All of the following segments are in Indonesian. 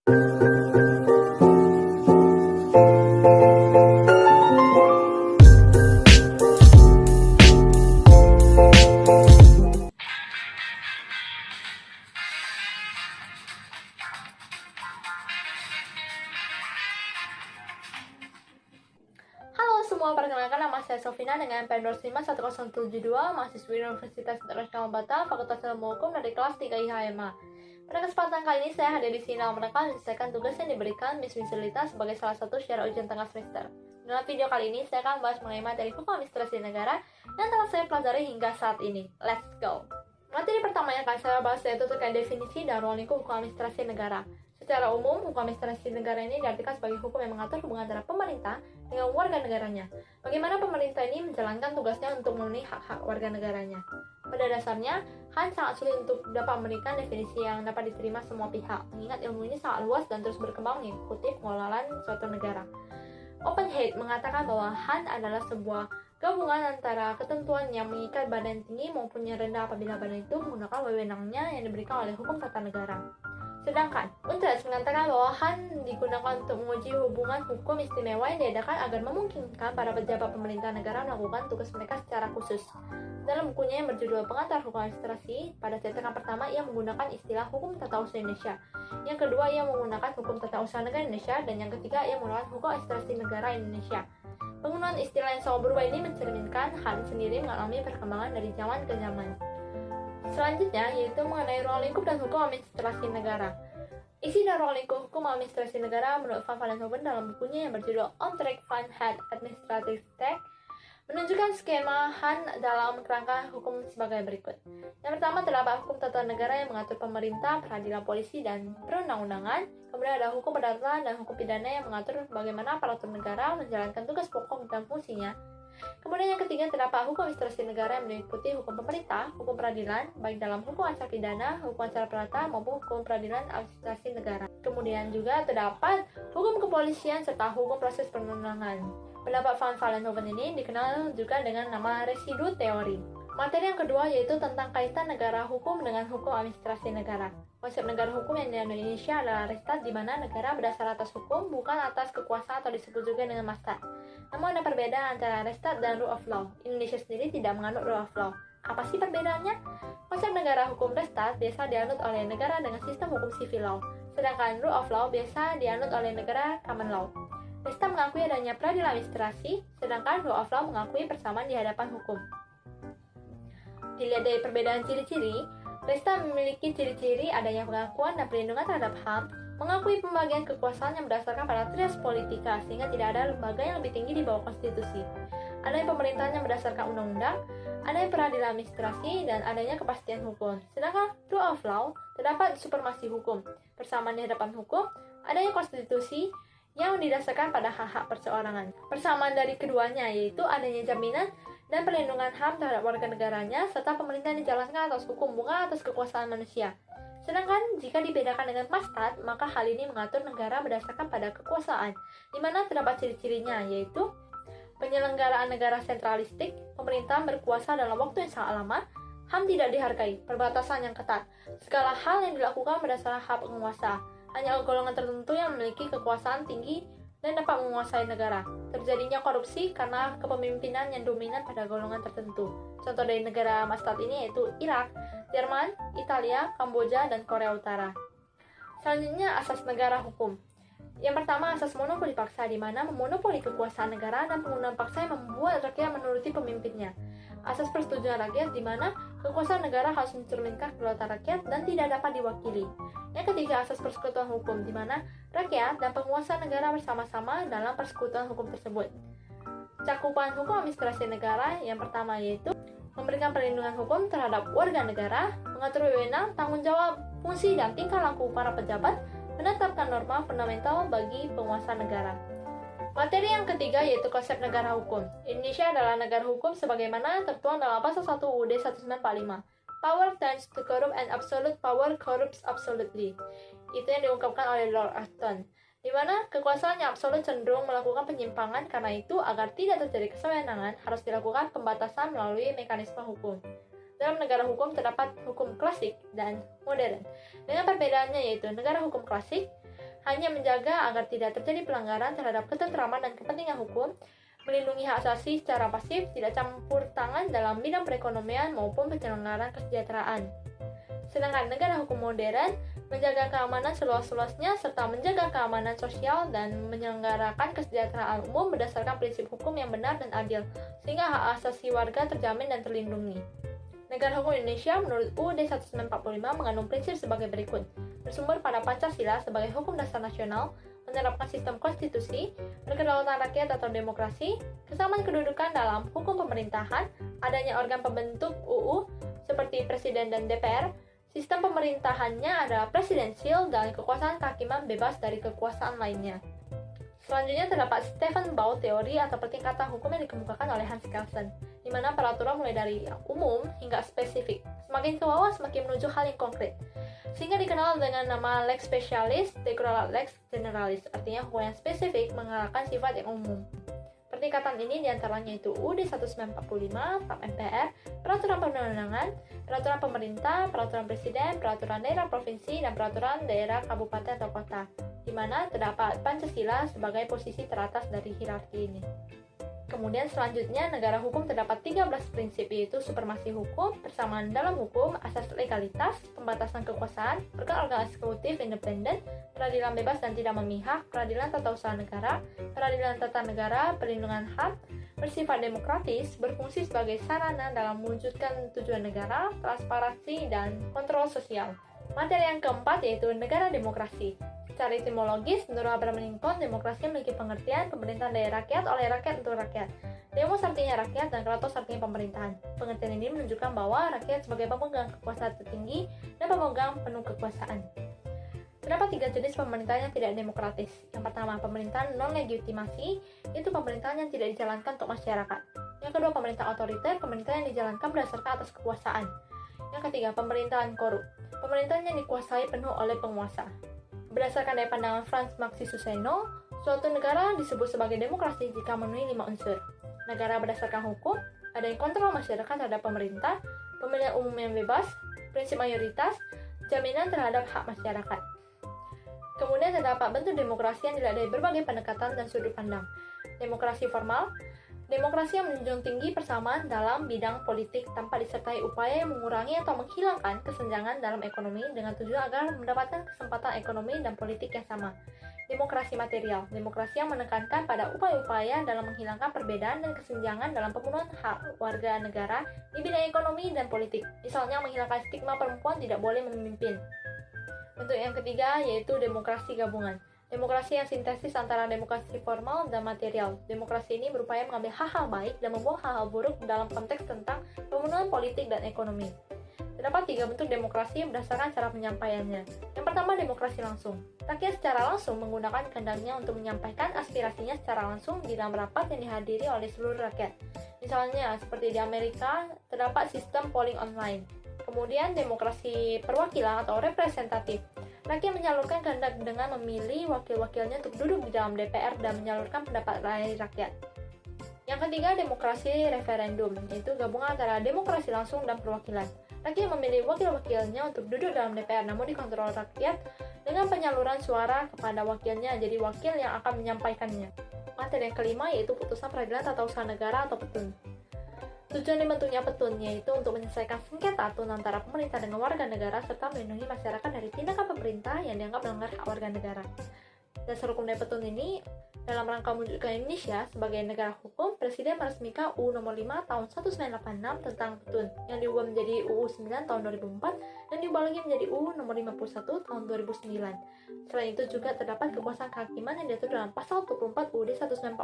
Halo semua, perkenalkan nama saya Sofina dengan PN 2511072, mahasiswi Universitas Internasional Batam, Fakultas Ilmu Hukum dari kelas 3 IHMA. Pada kesempatan kali ini saya hadir di sini dalam rangka menyelesaikan tugas yang diberikan Miss Winselita sebagai salah satu syarat ujian tengah semester. Dalam video kali ini saya akan membahas mengenai materi hukum administrasi negara yang telah saya pelajari hingga saat ini. Let's go! Materi pertama yang akan saya bahas yaitu terkait definisi dan ruang lingkup hukum administrasi negara. Secara umum, hukum administrasi negara ini diartikan sebagai hukum yang mengatur hubungan antara pemerintah dengan warga negaranya. Bagaimana pemerintah ini menjalankan tugasnya untuk memenuhi hak-hak warga negaranya. Pada dasarnya, sangat sulit untuk dapat memberikan definisi yang dapat diterima semua pihak, mengingat ilmu ini sangat luas dan terus berkembang mengikuti pengelolaan suatu negara. Oppenheim mengatakan bahwa Han adalah sebuah gabungan antara ketentuan yang mengikat badan tinggi maupun yang rendah apabila badan itu menggunakan wewenangnya yang diberikan oleh hukum tata negara. Sedangkan, Untres mengatakan bahwa Han digunakan untuk menguji hubungan hukum istimewa yang diadakan agar memungkinkan para pejabat pemerintah negara melakukan tugas mereka secara khusus. Dalam bukunya yang berjudul Pengantar Hukum Administrasi, pada cetakan pertama ia menggunakan istilah hukum tata usaha Indonesia. Yang kedua ia menggunakan hukum tata usaha negara Indonesia, dan yang ketiga ia menggunakan hukum administrasi negara Indonesia. Penggunaan istilah yang selalu berubah ini mencerminkan Han sendiri mengalami perkembangan dari zaman ke zaman. Selanjutnya yaitu mengenai ruang lingkup dan hukum administrasi negara. Isi dan ruang lingkup hukum administrasi negara menurut Van Vollenhoven dalam bukunya yang berjudul On Track Van Had Administrative Tech menunjukkan skema Han dalam kerangka hukum sebagai berikut. Yang pertama terdapat hukum tata negara yang mengatur pemerintah, peradilan, polisi, dan perundang-undangan. Kemudian ada hukum perdata dan hukum pidana yang mengatur bagaimana aparatur negara menjalankan tugas pokok dan fungsinya. Kemudian yang ketiga terdapat hukum administrasi negara yang meliputi hukum pemerintah, hukum peradilan, baik dalam hukum acara pidana, hukum acara perdata, maupun hukum peradilan administrasi negara. Kemudian juga terdapat hukum kepolisian serta hukum proses perundangan. Pendapat Van Vollenhoven ini dikenal juga dengan nama residu teori. Materi yang kedua yaitu tentang kaitan negara hukum dengan hukum administrasi negara. Konsep negara hukum yang dianut Indonesia adalah restat di mana negara berdasar atas hukum, bukan atas kekuasaan atau disebut juga dengan mastat. Namun ada perbedaan antara restat dan rule of law. Indonesia sendiri tidak menganut rule of law. Apa sih perbedaannya? Konsep negara hukum restat biasa dianut oleh negara dengan sistem hukum civil law, sedangkan rule of law biasa dianut oleh negara common law. Restat mengakui adanya peradilan administrasi, sedangkan rule of law mengakui persamaan di hadapan hukum. Dilihat dari perbedaan ciri-ciri, restat memiliki ciri-ciri adanya pengakuan dan perlindungan terhadap HAM, mengakui pembagian kekuasaan yang berdasarkan pada trias politika sehingga tidak ada lembaga yang lebih tinggi di bawah konstitusi. Adanya pemerintahan yang berdasarkan undang-undang, adanya peradilan administrasi, dan adanya kepastian hukum. Sedangkan rule of law terdapat supremasi hukum, persamaan di hadapan hukum, adanya konstitusi yang didasarkan pada hak-hak perseorangan. Persamaan dari keduanya yaitu adanya jaminan dan perlindungan HAM terhadap warga negaranya, serta pemerintahan dijalankan atas hukum, bukan atas kekuasaan manusia. Sedangkan jika dibedakan dengan mastat, maka hal ini mengatur negara berdasarkan pada kekuasaan, di mana terdapat ciri-cirinya, yaitu penyelenggaraan negara sentralistik, pemerintahan berkuasa dalam waktu yang sangat lama, HAM tidak dihargai, perbatasan yang ketat, segala hal yang dilakukan berdasarkan hak penguasa, hanya golongan tertentu yang memiliki kekuasaan tinggi dan dapat menguasai negara. Terjadinya korupsi karena kepemimpinan yang dominan pada golongan tertentu. Contoh dari negara mastat ini yaitu Irak, Jerman, Italia, Kamboja, dan Korea Utara. Selanjutnya, asas negara hukum. Yang pertama, asas monopoli paksa, di mana memonopoli kekuasaan negara dan penggunaan paksa yang membuat rakyat menuruti pemimpinnya. Asas persetujuan rakyat, di mana kekuasaan negara harus mencerminkan kedaulatan rakyat dan tidak dapat diwakili. Yang ketiga, asas persekutuan hukum, di mana rakyat dan penguasa negara bersama-sama dalam persekutuan hukum tersebut. Cakupan hukum administrasi negara yang pertama yaitu memberikan perlindungan hukum terhadap warga negara, mengatur wewenang, tanggung jawab, fungsi, dan tingkah laku para pejabat, menetapkan norma fundamental bagi penguasa negara. Materi yang ketiga yaitu konsep negara hukum. Indonesia adalah negara hukum sebagaimana tertuang dalam pasal 1 UUD 1945. Power tends to corrupt and absolute power corrupts absolutely. Itu yang diungkapkan oleh Lord Acton. Di mana kekuasaan yang absolut cenderung melakukan penyimpangan, karena itu agar tidak terjadi kesewenangan harus dilakukan pembatasan melalui mekanisme hukum. Dalam negara hukum terdapat hukum klasik dan modern. Dengan perbedaannya yaitu negara hukum klasik hanya menjaga agar tidak terjadi pelanggaran terhadap ketentraman dan kepentingan hukum, melindungi hak asasi secara pasif, tidak campur tangan dalam bidang perekonomian maupun penyelenggaraan kesejahteraan. Sedangkan negara hukum modern menjaga keamanan seluas-luasnya serta menjaga keamanan sosial dan menyelenggarakan kesejahteraan umum berdasarkan prinsip hukum yang benar dan adil, sehingga hak asasi warga terjamin dan terlindungi. Negara hukum Indonesia menurut UUD 1945 mengandung prinsip sebagai berikut. Bersumber pada Pancasila sebagai hukum dasar nasional, menerapkan sistem konstitusi, berkedaulatan rakyat atau demokrasi, kesamaan kedudukan dalam hukum pemerintahan, adanya organ pembentuk UU seperti Presiden dan DPR, sistem pemerintahannya adalah presidensial dan kekuasaan kehakiman bebas dari kekuasaan lainnya. Selanjutnya terdapat Stephen Bow teori atau pertingkatan hukum yang dikemukakan oleh Hans Kelsen, di mana peraturan mulai dari umum hingga spesifik, semakin ke bawah semakin menuju hal yang konkret, sehingga dikenal dengan nama lex specialis, decoralat lex generalis, artinya hukum yang spesifik mengarahkan sifat yang umum. Pertingkatan ini diantaranya itu UUD 1945, TAP MPR, Peraturan Perundang-undangan, Peraturan Pemerintah, Peraturan Presiden, Peraturan Daerah Provinsi, dan Peraturan Daerah Kabupaten atau Kota, di mana terdapat Pancasila sebagai posisi teratas dari hierarki ini. Kemudian selanjutnya, negara hukum terdapat 13 prinsip, yaitu supremasi hukum, persamaan dalam hukum, asas legalitas, pembatasan kekuasaan, organ-organ eksekutif independen, peradilan bebas dan tidak memihak, peradilan tata usaha negara, peradilan tata negara, perlindungan HAM, bersifat demokratis, berfungsi sebagai sarana dalam mewujudkan tujuan negara, transparansi, dan kontrol sosial. Materi yang keempat yaitu negara demokrasi. Secara etimologis, menurut Abraham Lincoln, demokrasi memiliki pengertian pemerintahan dari rakyat oleh rakyat untuk rakyat. Demos artinya rakyat dan kratos artinya pemerintahan. Pengertian ini menunjukkan bahwa rakyat sebagai pemegang kekuasaan tertinggi dan pemegang penuh kekuasaan. Terdapat 3 jenis pemerintahan yang tidak demokratis. Yang pertama, pemerintahan non-legitimasi, yaitu pemerintahan yang tidak dijalankan untuk masyarakat. Yang kedua, pemerintahan otoriter, pemerintahan yang dijalankan berdasarkan atas kekuasaan. Yang ketiga, pemerintahan korup, pemerintahan yang dikuasai penuh oleh penguasa. Berdasarkan dari pandangan Franz Maximus Suseno, suatu negara disebut sebagai demokrasi jika memenuhi 5 unsur. Negara berdasarkan hukum, adanya kontrol masyarakat terhadap pemerintah, pemilihan umum yang bebas, prinsip mayoritas, jaminan terhadap hak masyarakat. Kemudian terdapat bentuk demokrasi yang dilihat dari berbagai pendekatan dan sudut pandang. Demokrasi formal, demokrasi yang menjunjung tinggi persamaan dalam bidang politik tanpa disertai upaya yang mengurangi atau menghilangkan kesenjangan dalam ekonomi dengan tujuan agar mendapatkan kesempatan ekonomi dan politik yang sama. Demokrasi material, demokrasi yang menekankan pada upaya-upaya dalam menghilangkan perbedaan dan kesenjangan dalam pemenuhan hak warga negara di bidang ekonomi dan politik. Misalnya menghilangkan stigma perempuan tidak boleh memimpin. Bentuk yang ketiga yaitu demokrasi gabungan. Demokrasi yang sintesis antara demokrasi formal dan material. Demokrasi ini berupaya mengambil hal-hal baik dan membuang hal-hal buruk dalam konteks tentang pemenuhan politik dan ekonomi. Terdapat 3 bentuk demokrasi berdasarkan cara penyampaiannya. Yang pertama, demokrasi langsung. Rakyat secara langsung menggunakan kehendaknya untuk menyampaikan aspirasinya secara langsung di dalam rapat yang dihadiri oleh seluruh rakyat. Misalnya, seperti di Amerika, terdapat sistem polling online. Kemudian, demokrasi perwakilan atau representatif. Rakyat menyalurkan kehendak dengan memilih wakil-wakilnya untuk duduk di dalam DPR dan menyalurkan pendapat dari rakyat. Yang ketiga, demokrasi referendum, yaitu gabungan antara demokrasi langsung dan perwakilan. Rakyat memilih wakil-wakilnya untuk duduk dalam DPR, namun dikontrol rakyat dengan penyaluran suara kepada wakilnya, jadi wakil yang akan menyampaikannya. Materi yang kelima yaitu putusan peradilan tata usaha negara atau petun. Tujuan dibentuknya petun yaitu untuk menyelesaikan sengketa atun antara pemerintah dengan warga negara serta melindungi masyarakat dari tindakan pemerintah yang dianggap melanggar hak warga negara. Dasar hukum dari petun ini dalam rangka mewujudkan Indonesia sebagai negara hukum, Presiden meresmikan UU Nomor 5 Tahun 1986 tentang petun yang diubah menjadi UU 9 Tahun 2004 dan diubah lagi menjadi UU Nomor 51 Tahun 2009. Selain itu juga terdapat kekuasaan kehakiman yang diatur dalam Pasal 24 UUD 1945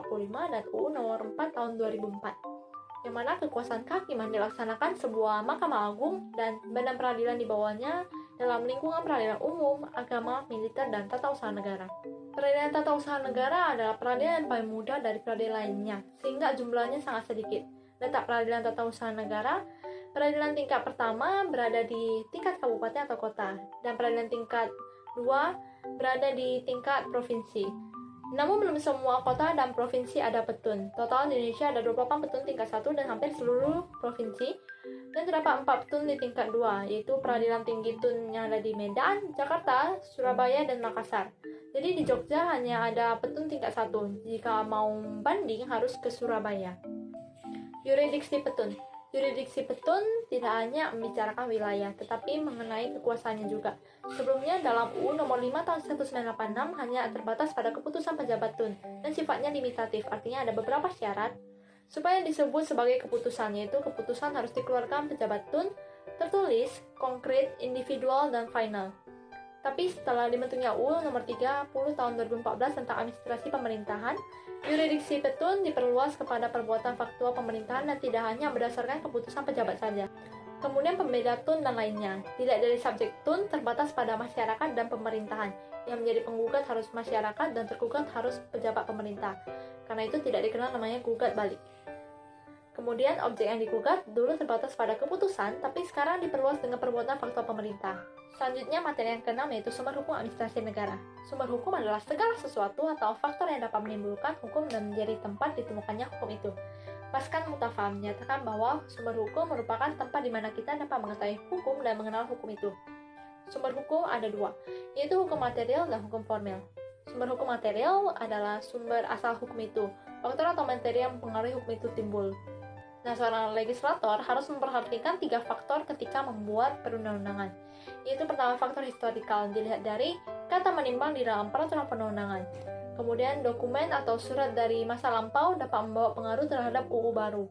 dan UU Nomor 4 Tahun 2004. Yang mana kekuasaan kehakiman dilaksanakan sebuah Mahkamah Agung dan badan peradilan di bawahnya dalam lingkungan peradilan umum, agama, militer, dan tata usaha negara. Peradilan tata usaha negara adalah peradilan yang paling mudah dari peradilan lainnya, sehingga jumlahnya sangat sedikit. Letak peradilan tata usaha negara, peradilan tingkat pertama berada di tingkat kabupaten atau kota, dan peradilan tingkat 2 berada di tingkat provinsi. Namun belum semua kota dan provinsi ada petun. Total di Indonesia ada 28 petun tingkat 1 dan hampir seluruh provinsi. Dan terdapat 4 petun di tingkat 2, yaitu Peradilan Tinggi Tun yang ada di Medan, Jakarta, Surabaya, dan Makassar. Jadi di Jogja hanya ada petun tingkat 1. Jika mau banding harus ke Surabaya. Yurisdiksi petun. Yurisdiksi petun tidak hanya membicarakan wilayah, tetapi mengenai kekuasaannya juga. Sebelumnya dalam UU nomor 5 tahun 1986 hanya terbatas pada keputusan pejabat tun dan sifatnya limitatif, artinya ada beberapa syarat supaya disebut sebagai keputusan, yaitu keputusan harus dikeluarkan pejabat tun, tertulis, konkret, individual, dan final. Tapi setelah dibentuknya UU nomor 30 tahun 2014 tentang administrasi pemerintahan, yurisdiksi petun diperluas kepada perbuatan faktual pemerintahan dan tidak hanya berdasarkan keputusan pejabat saja. Kemudian pembeda tun dan lainnya. Dilihat dari subjek tun terbatas pada masyarakat dan pemerintahan. Yang menjadi penggugat harus masyarakat dan tergugat harus pejabat pemerintah. Karena itu tidak dikenal namanya gugat balik. Kemudian objek yang digugat dulu terbatas pada keputusan, tapi sekarang diperluas dengan perbuatan faktual pemerintah. Selanjutnya materi yang keenam yaitu sumber hukum administrasi negara. Sumber hukum adalah segala sesuatu atau faktor yang dapat menimbulkan hukum dan menjadi tempat ditemukannya hukum itu. Pascan Mutafam menyatakan bahwa sumber hukum merupakan tempat di mana kita dapat mengetahui hukum dan mengenal hukum itu. Sumber hukum ada dua, yaitu hukum material dan hukum formil. Sumber hukum material adalah sumber asal hukum itu, faktor atau materi yang mempengaruhi hukum itu timbul. Nah, seorang legislator harus memperhatikan 3 faktor ketika membuat perundang-undangan. Yaitu pertama faktor historikal, dilihat dari kata menimbang di dalam peraturan perundang-undangan. Kemudian dokumen atau surat dari masa lampau dapat membawa pengaruh terhadap UU baru.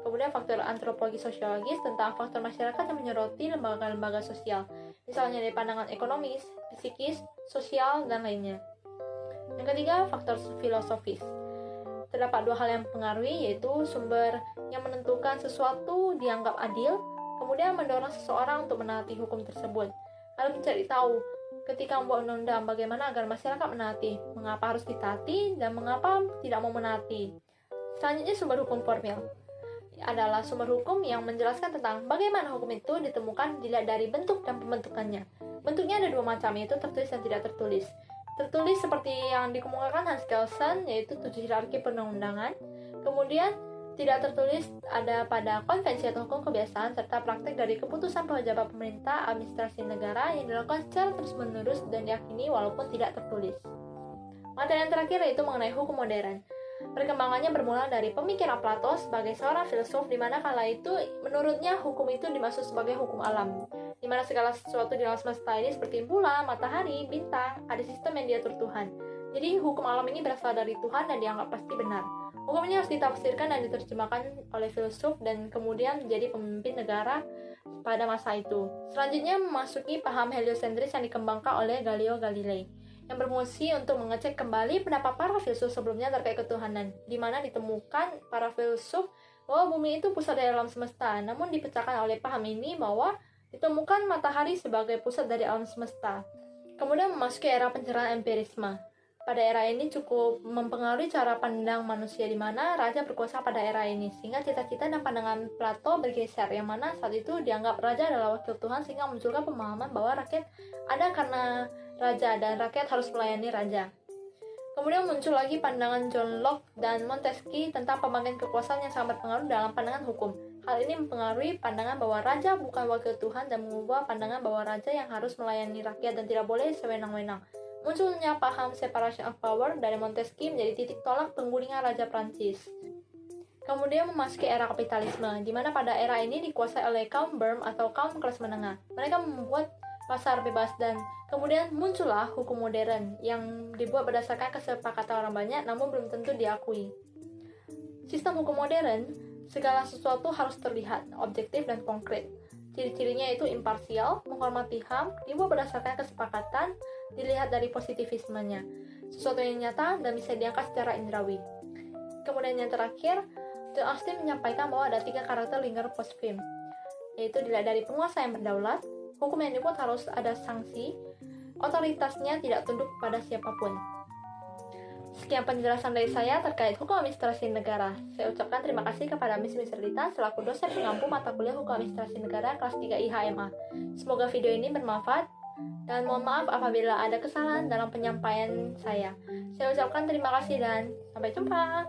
Kemudian faktor antropologi sosiologis tentang faktor masyarakat yang menyoroti lembaga-lembaga sosial. Misalnya dari pandangan ekonomis, psikis, sosial, dan lainnya. Yang ketiga, faktor filosofis. Terdapat 2 hal yang mempengaruhi, yaitu sumber yang menentukan sesuatu dianggap adil, kemudian mendorong seseorang untuk menaati hukum tersebut. Lalu mencari tahu, ketika membuat undang-undang, bagaimana agar masyarakat menaati, mengapa harus ditaati, dan mengapa tidak mau menaati. Selanjutnya, sumber hukum formil adalah sumber hukum yang menjelaskan tentang bagaimana hukum itu ditemukan dilihat dari bentuk dan pembentukannya. Bentuknya ada 2 macam, yaitu tertulis dan tidak tertulis. Tertulis seperti yang dikemukakan Hans Kelsen, yaitu 7 hierarki perundang-undangan. Kemudian tidak tertulis ada pada konvensi atau hukum kebiasaan serta praktek dari keputusan pejabat pemerintah administrasi negara yang dilakukan secara terus-menerus dan diyakini walaupun tidak tertulis. Materi yang terakhir yaitu mengenai hukum modern. Perkembangannya bermula dari pemikiran Plato sebagai seorang filsuf di mana kala itu menurutnya hukum itu dimaksud sebagai hukum alam, di mana segala sesuatu di alam semesta ini seperti bulan, matahari, bintang, ada sistem yang diatur Tuhan. Jadi hukum alam ini berasal dari Tuhan dan dianggap pasti benar. Hukum ini harus ditafsirkan dan diterjemahkan oleh filsuf dan kemudian menjadi pemimpin negara pada masa itu. Selanjutnya memasuki paham heliosentris yang dikembangkan oleh Galileo Galilei, yang berfungsi untuk mengecek kembali pendapat para filsuf sebelumnya terkait ketuhanan, di mana ditemukan para filsuf bahwa bumi itu pusat dari alam semesta, namun dipecahkan oleh paham ini bahwa ditemukan matahari sebagai pusat dari alam semesta. Kemudian memasuki era pencerahan empirisme. Pada era ini cukup mempengaruhi cara pandang manusia di mana raja berkuasa pada era ini, sehingga cita-cita dan pandangan Plato bergeser, yang mana saat itu dianggap raja adalah wakil Tuhan, sehingga munculkan pemahaman bahwa rakyat ada karena raja dan rakyat harus melayani raja. Kemudian muncul lagi pandangan John Locke dan Montesquieu tentang pembagian kekuasaan yang sangat berpengaruh dalam pandangan hukum. Hal ini mempengaruhi pandangan bahwa raja bukan wakil Tuhan dan mengubah pandangan bahwa raja yang harus melayani rakyat dan tidak boleh sewenang-wenang. Munculnya paham separation of power dari Montesquieu menjadi titik tolak penggulingan Raja Prancis. Kemudian memasuki era kapitalisme, di mana pada era ini dikuasai oleh kaum Bourge atau kaum kelas menengah. Mereka membuat pasar bebas dan kemudian muncullah hukum modern yang dibuat berdasarkan kesepakatan orang banyak namun belum tentu diakui. Sistem hukum modern, segala sesuatu harus terlihat, objektif dan konkret. Ciri-cirinya itu imparsial, menghormati HAM, dibuat berdasarkan kesepakatan, dilihat dari positivismenya, sesuatu yang nyata dan bisa diangkat secara indrawi. Kemudian yang terakhir, John Austin menyampaikan bahwa ada 3 karakter lingkar post-film, yaitu dilihat dari penguasa yang berdaulat, hukum yang dibuat harus ada sanksi, otoritasnya tidak tunduk pada siapapun. Sekian penjelasan dari saya terkait hukum administrasi negara. Saya ucapkan terima kasih kepada Miss Rita selaku dosen pengampu mata kuliah hukum administrasi negara kelas 3 IHMA. Semoga video ini bermanfaat dan mohon maaf apabila ada kesalahan dalam penyampaian saya. Saya ucapkan terima kasih dan sampai jumpa.